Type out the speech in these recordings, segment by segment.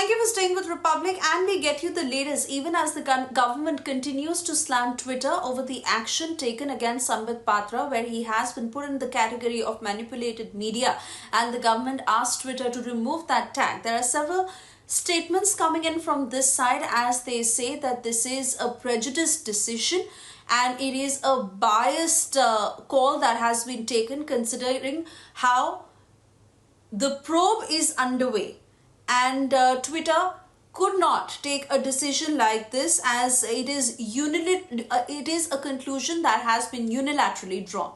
Thank you for staying with Republic, and we get you the latest even as the government continues to slam Twitter over the action taken against Sambit Patra, where he has been put in the category of manipulated media, and the government asked Twitter to remove that tag. There are several statements coming in from this side as they say that this is a prejudiced decision and it is a biased call that has been taken considering how the probe is underway, and Twitter could not take a decision like this as it is a conclusion that has been unilaterally drawn.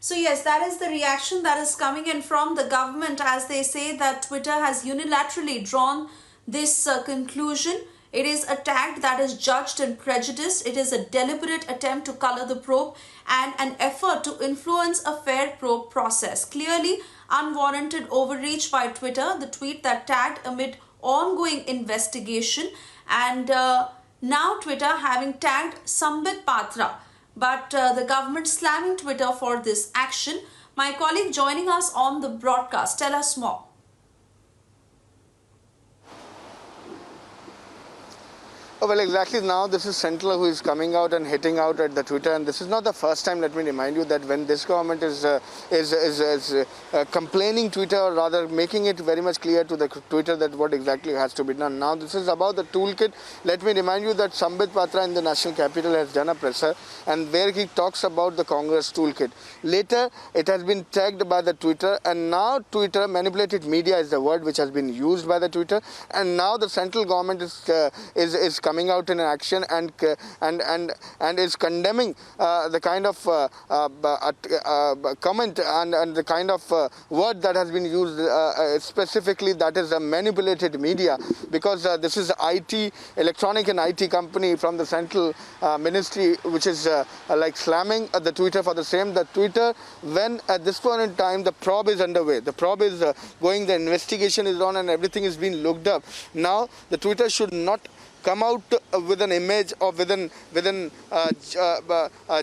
So yes, that is the reaction that is coming in from the government as they say that Twitter has unilaterally drawn this conclusion. It is a tag that is judged and prejudiced. It is a deliberate attempt to color the probe and an effort to influence a fair probe process. Clearly unwarranted overreach by Twitter, the tweet that tagged amid ongoing investigation, and now Twitter having tagged Sambit Patra, but the government slamming Twitter for this action. My colleague joining us on the broadcast, tell us more. Oh, well, exactly. Now this is Central who is coming out and hitting out at the Twitter, and this is not the first time. Let me remind you that when this government is complaining Twitter, or rather making it very much clear to the Twitter that what exactly has to be done. Now this is about the toolkit. Let me remind you that Sambit Patra in the national capital has done a presser, and where he talks about the Congress toolkit. Later it has been tagged by the Twitter, and now Twitter, manipulated media is the word which has been used by the Twitter, and now the central government is coming out in action and is condemning the kind of comment and the kind of word that has been used specifically, that is a manipulated media, because this is IT, electronic and IT company from the central ministry, which is like slamming the Twitter for the same. The Twitter, when at this point in time the probe is underway, the probe is going, the investigation is on and everything is being looked up. Now the Twitter should not come out with an image or within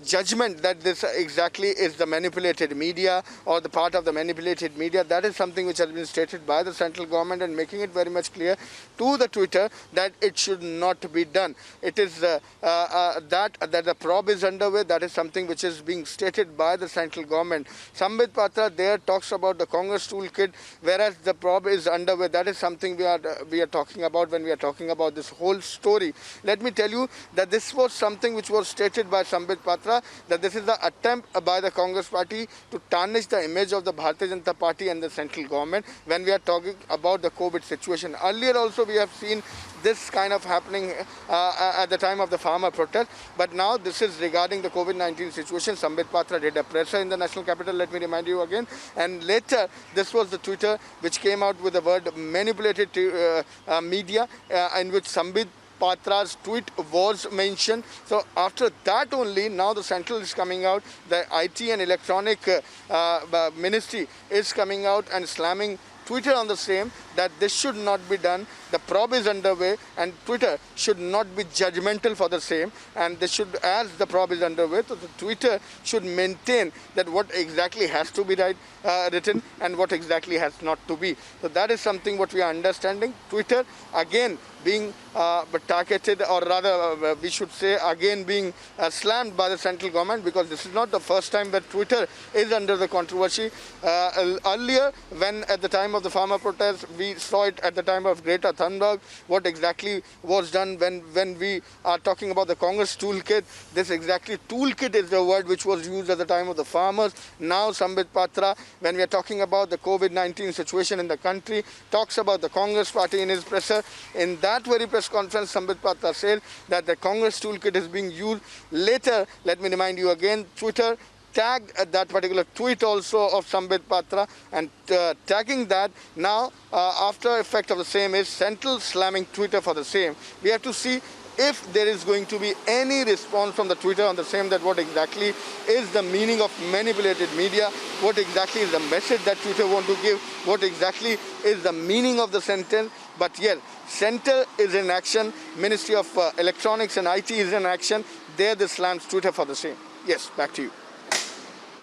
judgment that this exactly is the manipulated media or the part of the manipulated media. That is something which has been stated by the central government, and making it very much clear to the Twitter that it should not be done. It is that the probe is underway. That is something which is being stated by the central government. Sambit Patra there talks about the Congress toolkit, whereas the probe is underway. That is something we are talking about when we are talking about this whole story. Let me tell you that this was something which was stated by Sambit Patra, that this is the attempt by the Congress party to tarnish the image of the Bharatiya Janata Party and the central government when we are talking about the COVID situation. Earlier also we have seen this kind of happening at the time of the farmer protest, but now this is regarding the COVID-19 situation. Sambit Patra did a presser in the national capital, let me remind you again, and later this was the Twitter which came out with the word manipulated media, in which Sambit Patra's tweet was mentioned. So after that only, now the central is coming out, the IT and electronic ministry is coming out and slamming Twitter on the same, that this should not be done. The probe is underway and Twitter should not be judgmental for the same, and they should, as the probe is underway, so the Twitter should maintain that what exactly has to be written and what exactly has not to be. So that is something what we are understanding. Twitter again being targeted, or rather we should say again being slammed by the central government, because this is not the first time that Twitter is under the controversy. Earlier, when at the time of the farmer protest, we saw it at the time of Greta Thunberg, what exactly was done when we are talking about the Congress toolkit. This exactly toolkit is the word which was used at the time of the farmers. Now Sambit Patra, when we are talking about the COVID-19 situation in the country, talks about the Congress party in his presser. In that very press conference, Sambit Patra said that the Congress toolkit is being used. Later, let me remind you again, Twitter tagged that particular tweet also of Sambit Patra, and tagging that. Now, after effect of the same is Central slamming Twitter for the same. We have to see if there is going to be any response from the Twitter on the same, that what exactly is the meaning of manipulated media, what exactly is the message that Twitter want to give, what exactly is the meaning of the sentence. But yeah, Central is in action, Ministry of Electronics and IT is in action. There, this slams Twitter for the same. Yes, back to you.